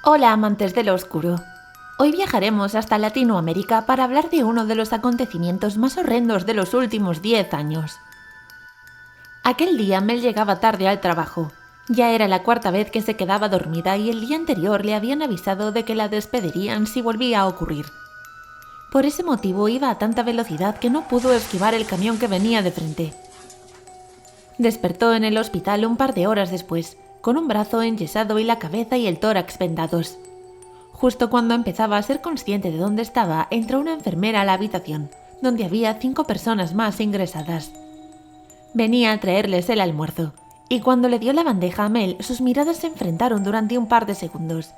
Hola, amantes de lo oscuro. Hoy viajaremos hasta Latinoamérica para hablar de uno de los acontecimientos más horrendos de los últimos 10 años. Aquel día Mel llegaba tarde al trabajo. Ya era la cuarta vez que se quedaba dormida y el día anterior le habían avisado de que la despedirían si volvía a ocurrir. Por ese motivo iba a tanta velocidad que no pudo esquivar el camión que venía de frente. Despertó en el hospital un par de horas después, con un brazo enyesado y la cabeza y el tórax vendados. Justo cuando empezaba a ser consciente de dónde estaba, entró una enfermera a la habitación, donde había 5 personas más ingresadas. Venía a traerles el almuerzo, y cuando le dio la bandeja a Mel, sus miradas se enfrentaron durante un par de segundos.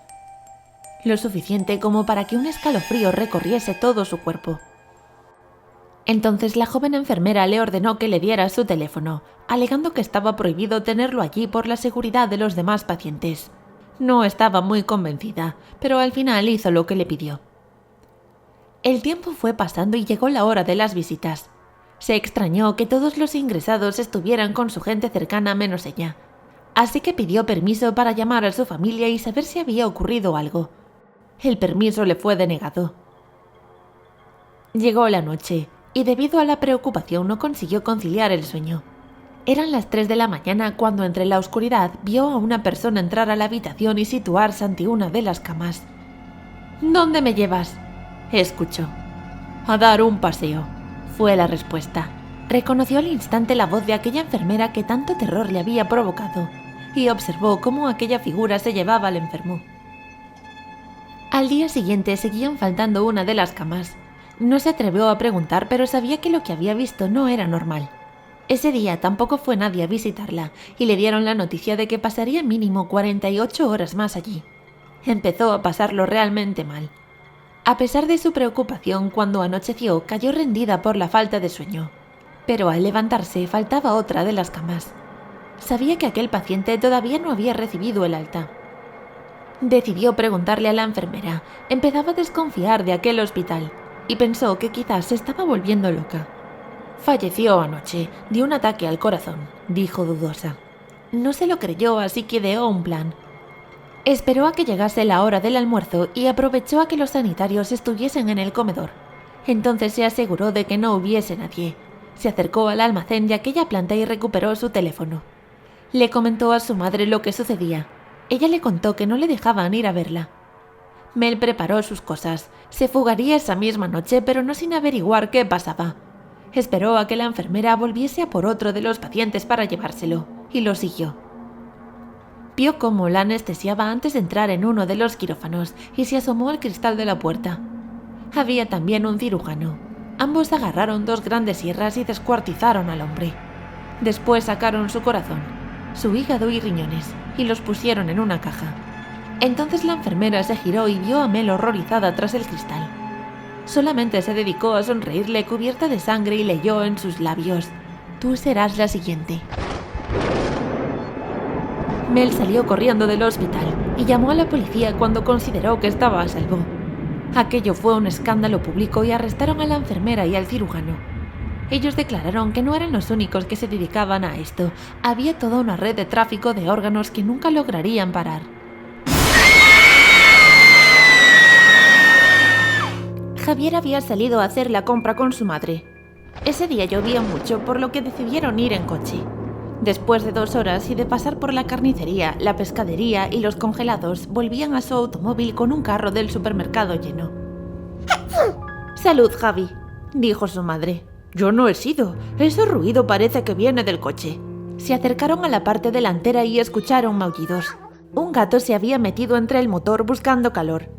Lo suficiente como para que un escalofrío recorriese todo su cuerpo. Entonces la joven enfermera le ordenó que le diera su teléfono, alegando que estaba prohibido tenerlo allí por la seguridad de los demás pacientes. No estaba muy convencida, pero al final hizo lo que le pidió. El tiempo fue pasando y llegó la hora de las visitas. Se extrañó que todos los ingresados estuvieran con su gente cercana menos ella, así que pidió permiso para llamar a su familia y saber si había ocurrido algo. El permiso le fue denegado. Llegó la noche, y debido a la preocupación no consiguió conciliar el sueño. Eran las 3 de la mañana cuando entre la oscuridad vio a una persona entrar a la habitación y situarse ante una de las camas. «¿Dónde me llevas?», escuchó. «A dar un paseo», fue la respuesta. Reconoció al instante la voz de aquella enfermera que tanto terror le había provocado y observó cómo aquella figura se llevaba al enfermo. Al día siguiente seguían faltando una de las camas. No se atrevió a preguntar, pero sabía que lo que había visto no era normal. Ese día tampoco fue nadie a visitarla y le dieron la noticia de que pasaría mínimo 48 horas más allí. Empezó a pasarlo realmente mal. A pesar de su preocupación, cuando anocheció cayó rendida por la falta de sueño. Pero al levantarse faltaba otra de las camas. Sabía que aquel paciente todavía no había recibido el alta. Decidió preguntarle a la enfermera. Empezaba a desconfiar de aquel hospital y pensó que quizás se estaba volviendo loca. «Falleció anoche, de un ataque al corazón», dijo dudosa. No se lo creyó, así que ideó un plan. Esperó a que llegase la hora del almuerzo y aprovechó a que los sanitarios estuviesen en el comedor. Entonces se aseguró de que no hubiese nadie. Se acercó al almacén de aquella planta y recuperó su teléfono. Le comentó a su madre lo que sucedía. Ella le contó que no le dejaban ir a verla. Mel preparó sus cosas. Se fugaría esa misma noche, pero no sin averiguar qué pasaba. Esperó a que la enfermera volviese a por otro de los pacientes para llevárselo, y lo siguió. Vio cómo la anestesiaba antes de entrar en uno de los quirófanos y se asomó al cristal de la puerta. Había también un cirujano. Ambos agarraron 2 grandes sierras y descuartizaron al hombre. Después sacaron su corazón, su hígado y riñones, y los pusieron en una caja. Entonces la enfermera se giró y vio a Mel horrorizada tras el cristal. Solamente se dedicó a sonreírle cubierta de sangre y leyó en sus labios: «Tú serás la siguiente». Mel salió corriendo del hospital y llamó a la policía cuando consideró que estaba a salvo. Aquello fue un escándalo público y arrestaron a la enfermera y al cirujano. Ellos declararon que no eran los únicos que se dedicaban a esto. Había toda una red de tráfico de órganos que nunca lograrían parar. Javier había salido a hacer la compra con su madre. Ese día llovía mucho, por lo que decidieron ir en coche. Después de 2 horas y de pasar por la carnicería, la pescadería y los congelados, volvían a su automóvil con un carro del supermercado lleno. «Salud, Javi», dijo su madre. «Yo no he sido. Ese ruido parece que viene del coche». Se acercaron a la parte delantera y escucharon maullidos. Un gato se había metido entre el motor buscando calor.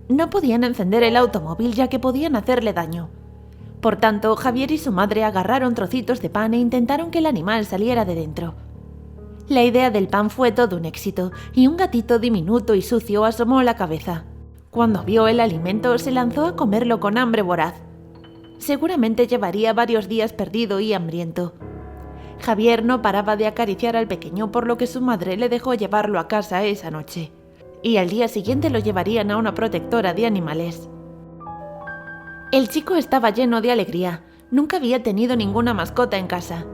No podían encender el automóvil ya que podían hacerle daño. Por tanto, Javier y su madre agarraron trocitos de pan e intentaron que el animal saliera de dentro. La idea del pan fue todo un éxito, y un gatito diminuto y sucio asomó la cabeza. Cuando vio el alimento, se lanzó a comerlo con hambre voraz. Seguramente llevaría varios días perdido y hambriento. Javier no paraba de acariciar al pequeño, por lo que su madre le dejó llevarlo a casa esa noche. Y al día siguiente lo llevarían a una protectora de animales. El chico estaba lleno de alegría. Nunca había tenido ninguna mascota en casa.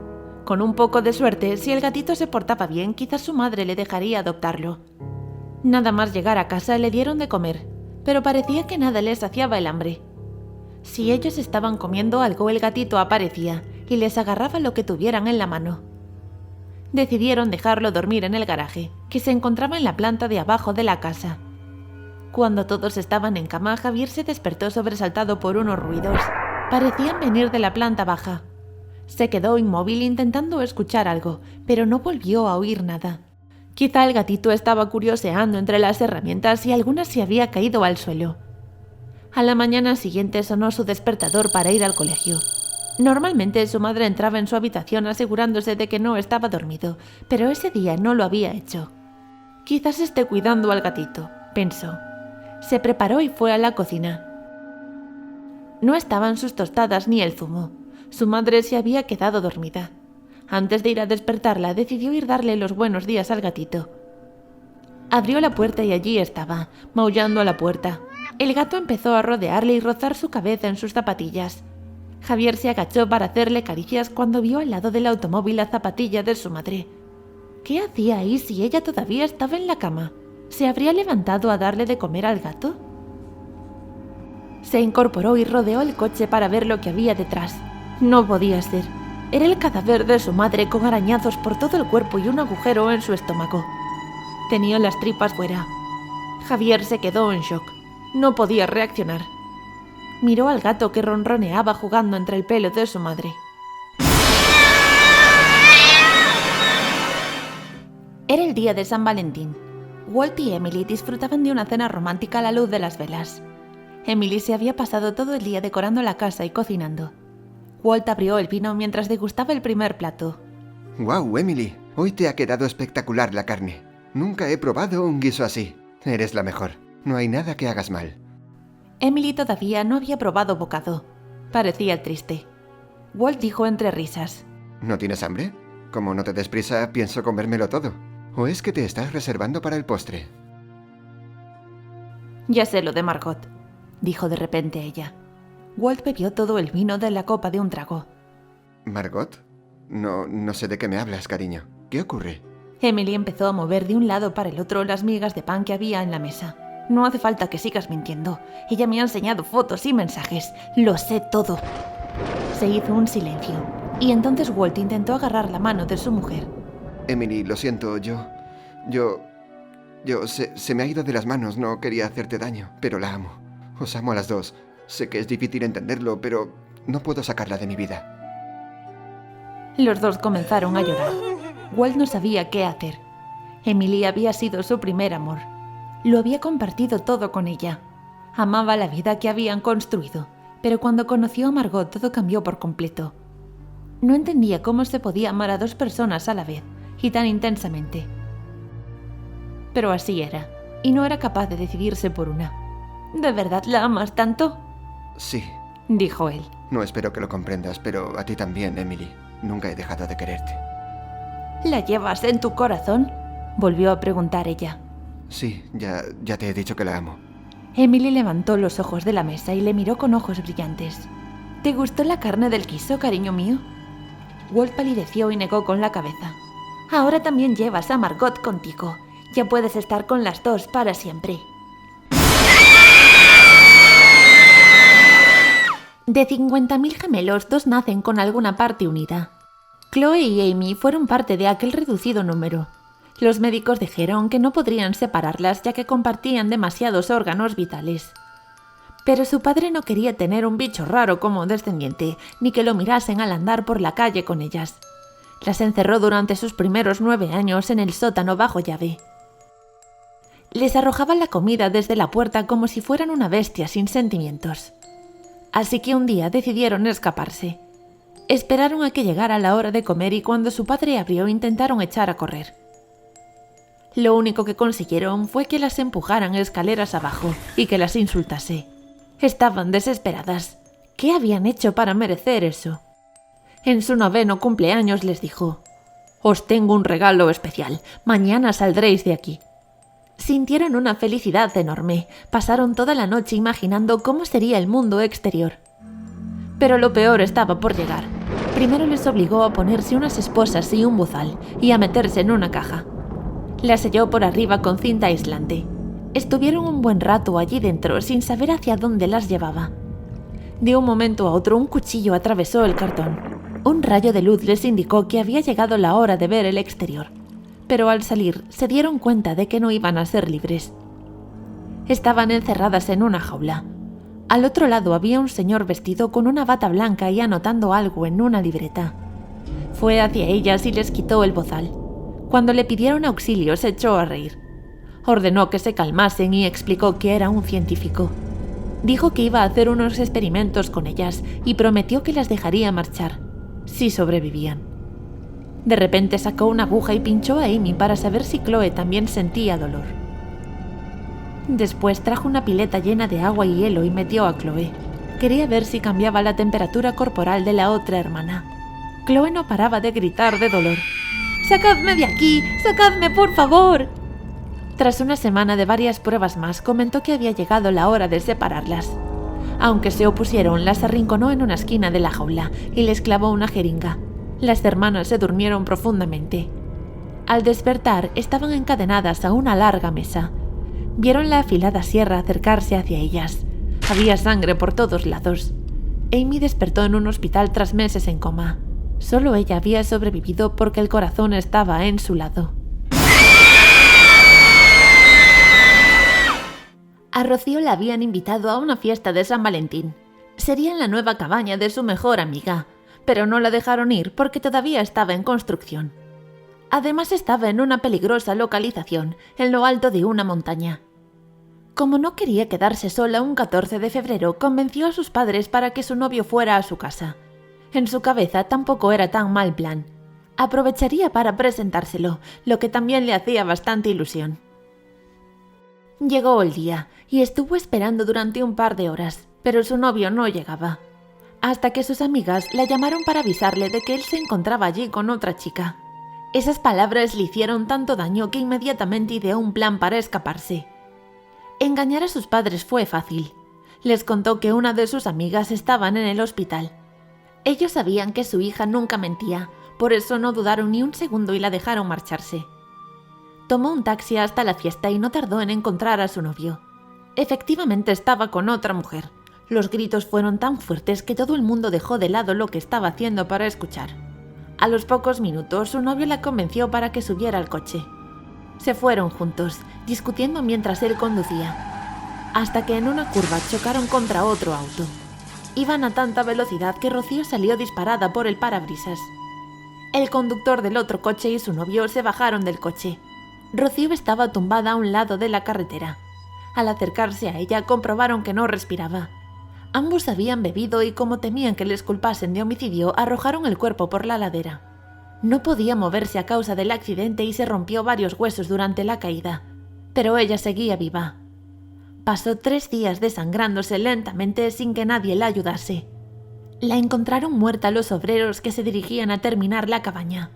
Con un poco de suerte, si el gatito se portaba bien, quizás su madre le dejaría adoptarlo. Nada más llegar a casa le dieron de comer, pero parecía que nada les saciaba el hambre. Si ellos estaban comiendo algo, el gatito aparecía y les agarraba lo que tuvieran en la mano. Decidieron dejarlo dormir en el garaje, que se encontraba en la planta de abajo de la casa. Cuando todos estaban en cama, Javier se despertó sobresaltado por unos ruidos. Parecían venir de la planta baja. Se quedó inmóvil intentando escuchar algo, pero no volvió a oír nada. Quizá el gatito estaba curioseando entre las herramientas y alguna se había caído al suelo. A la mañana siguiente sonó su despertador para ir al colegio. Normalmente su madre entraba en su habitación asegurándose de que no estaba dormido, pero ese día no lo había hecho. Quizás esté cuidando al gatito, pensó. Se preparó y fue a la cocina. No estaban sus tostadas ni el zumo. Su madre se había quedado dormida. Antes de ir a despertarla, decidió ir darle los buenos días al gatito. Abrió la puerta y allí estaba, maullando a la puerta. El gato empezó a rodearle y rozar su cabeza en sus zapatillas. Javier se agachó para hacerle caricias cuando vio al lado del automóvil la zapatilla de su madre. ¿Qué hacía ahí si ella todavía estaba en la cama? ¿Se habría levantado a darle de comer al gato? Se incorporó y rodeó el coche para ver lo que había detrás. No podía ser. Era el cadáver de su madre con arañazos por todo el cuerpo y un agujero en su estómago. Tenía las tripas fuera. Javier se quedó en shock. No podía reaccionar. Miró al gato que ronroneaba jugando entre el pelo de su madre. Era el día de San Valentín. Walt y Emily disfrutaban de una cena romántica a la luz de las velas. Emily se había pasado todo el día decorando la casa y cocinando. Walt abrió el vino mientras degustaba el primer plato. ¡Guau, Emily! Hoy te ha quedado espectacular la carne. Nunca he probado un guiso así. Eres la mejor. No hay nada que hagas mal. Emily todavía no había probado bocado. Parecía triste. Walt dijo entre risas. ¿No tienes hambre? Como no te des prisa, pienso comérmelo todo. ¿O es que te estás reservando para el postre? Ya sé lo de Margot, dijo de repente ella. Walt bebió todo el vino de la copa de un trago. ¿Margot? No sé de qué me hablas, cariño. ¿Qué ocurre? Emily empezó a mover de un lado para el otro las migas de pan que había en la mesa. No hace falta que sigas mintiendo. Ella me ha enseñado fotos y mensajes. Lo sé todo. Se hizo un silencio, y entonces Walt intentó agarrar la mano de su mujer. Emily, lo siento, se me ha ido de las manos, no quería hacerte daño, pero la amo. Os amo a las dos. Sé que es difícil entenderlo, pero no puedo sacarla de mi vida. Los dos comenzaron a llorar. Walt no sabía qué hacer. Emily había sido su primer amor. Lo había compartido todo con ella. Amaba la vida que habían construido, pero cuando conoció a Margot todo cambió por completo. No entendía cómo se podía amar a dos personas a la vez, y tan intensamente. Pero así era, y no era capaz de decidirse por una. ¿De verdad la amas tanto? Sí, dijo él. No espero que lo comprendas, pero a ti también, Emily. Nunca he dejado de quererte. ¿La llevas en tu corazón?, volvió a preguntar ella. Sí, ya te he dicho que la amo. Emily levantó los ojos de la mesa y le miró con ojos brillantes. ¿Te gustó la carne del guiso, cariño mío? Walt palideció y negó con la cabeza. Ahora también llevas a Margot contigo. Ya puedes estar con las dos para siempre. De 50.000 gemelos, 2 nacen con alguna parte unida. Chloe y Amy fueron parte de aquel reducido número. Los médicos dijeron que no podrían separarlas ya que compartían demasiados órganos vitales. Pero su padre no quería tener un bicho raro como descendiente, ni que lo mirasen al andar por la calle con ellas. Las encerró durante sus primeros 9 años en el sótano bajo llave. Les arrojaban la comida desde la puerta como si fueran una bestia sin sentimientos. Así que un día decidieron escaparse. Esperaron a que llegara la hora de comer y cuando su padre abrió intentaron echar a correr. Lo único que consiguieron fue que las empujaran escaleras abajo y que las insultase. Estaban desesperadas. ¿Qué habían hecho para merecer eso? En su 9º cumpleaños les dijo: «Os tengo un regalo especial. Mañana saldréis de aquí». Sintieron una felicidad enorme. Pasaron toda la noche imaginando cómo sería el mundo exterior. Pero lo peor estaba por llegar. Primero les obligó a ponerse unas esposas y un bozal y a meterse en una caja. La selló por arriba con cinta aislante. Estuvieron un buen rato allí dentro sin saber hacia dónde las llevaba. De un momento a otro un cuchillo atravesó el cartón. Un rayo de luz les indicó que había llegado la hora de ver el exterior, pero al salir se dieron cuenta de que no iban a ser libres. Estaban encerradas en una jaula. Al otro lado había un señor vestido con una bata blanca y anotando algo en una libreta. Fue hacia ellas y les quitó el bozal. Cuando le pidieron auxilio se echó a reír. Ordenó que se calmasen y explicó que era un científico. Dijo que iba a hacer unos experimentos con ellas y prometió que las dejaría marchar, si sobrevivían. De repente sacó una aguja y pinchó a Amy para saber si Chloe también sentía dolor. Después trajo una pileta llena de agua y hielo y metió a Chloe. Quería ver si cambiaba la temperatura corporal de la otra hermana. Chloe no paraba de gritar de dolor. ¡Sacadme de aquí! ¡Sacadme, por favor! Tras una semana de varias pruebas más, comentó que había llegado la hora de separarlas. Aunque se opusieron, las arrinconó en una esquina de la jaula y les clavó una jeringa. Las hermanas se durmieron profundamente. Al despertar, estaban encadenadas a una larga mesa. Vieron la afilada sierra acercarse hacia ellas. Había sangre por todos lados. Amy despertó en un hospital tras meses en coma. Solo ella había sobrevivido porque el corazón estaba en su lado. A Rocío la habían invitado a una fiesta de San Valentín. Sería en la nueva cabaña de su mejor amiga, pero no la dejaron ir porque todavía estaba en construcción. Además estaba en una peligrosa localización, en lo alto de una montaña. Como no quería quedarse sola un 14 de febrero, convenció a sus padres para que su novio fuera a su casa. En su cabeza tampoco era tan mal plan. Aprovecharía para presentárselo, lo que también le hacía bastante ilusión. Llegó el día y estuvo esperando durante un par de horas, pero su novio no llegaba. Hasta que sus amigas la llamaron para avisarle de que él se encontraba allí con otra chica. Esas palabras le hicieron tanto daño que inmediatamente ideó un plan para escaparse. Engañar a sus padres fue fácil. Les contó que una de sus amigas estaba en el hospital. Ellos sabían que su hija nunca mentía, por eso no dudaron ni un segundo y la dejaron marcharse. Tomó un taxi hasta la fiesta y no tardó en encontrar a su novio. Efectivamente estaba con otra mujer. Los gritos fueron tan fuertes que todo el mundo dejó de lado lo que estaba haciendo para escuchar. A los pocos minutos su novio la convenció para que subiera al coche. Se fueron juntos, discutiendo mientras él conducía, hasta que en una curva chocaron contra otro auto. Iban a tanta velocidad que Rocío salió disparada por el parabrisas. El conductor del otro coche y su novio se bajaron del coche. Rocío estaba tumbada a un lado de la carretera. Al acercarse a ella comprobaron que no respiraba. Ambos habían bebido y como temían que les culpasen de homicidio, arrojaron el cuerpo por la ladera. No podía moverse a causa del accidente y se rompió varios huesos durante la caída, pero ella seguía viva. Pasó 3 días desangrándose lentamente sin que nadie la ayudase. La encontraron muerta los obreros que se dirigían a terminar la cabaña.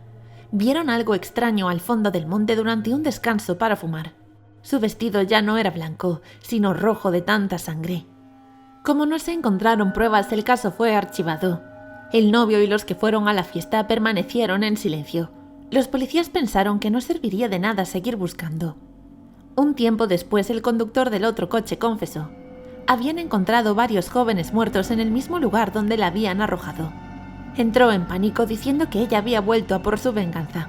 Vieron algo extraño al fondo del monte durante un descanso para fumar. Su vestido ya no era blanco, sino rojo de tanta sangre. Como no se encontraron pruebas, el caso fue archivado. El novio y los que fueron a la fiesta permanecieron en silencio. Los policías pensaron que no serviría de nada seguir buscando. Un tiempo después, el conductor del otro coche confesó. Habían encontrado varios jóvenes muertos en el mismo lugar donde la habían arrojado. Entró en pánico diciendo que ella había vuelto a por su venganza.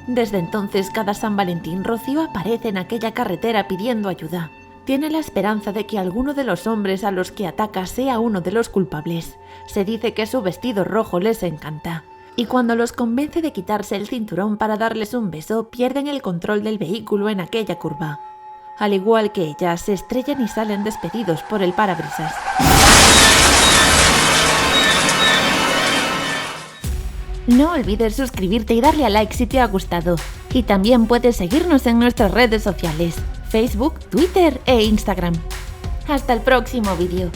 Desde entonces, cada San Valentín, Rocío aparece en aquella carretera pidiendo ayuda. Tiene la esperanza de que alguno de los hombres a los que ataca sea uno de los culpables. Se dice que su vestido rojo les encanta. Y cuando los convence de quitarse el cinturón para darles un beso, pierden el control del vehículo en aquella curva. Al igual que ella, se estrellan y salen despedidos por el parabrisas. No olvides suscribirte y darle a like si te ha gustado. Y también puedes seguirnos en nuestras redes sociales, Facebook, Twitter e Instagram. Hasta el próximo vídeo.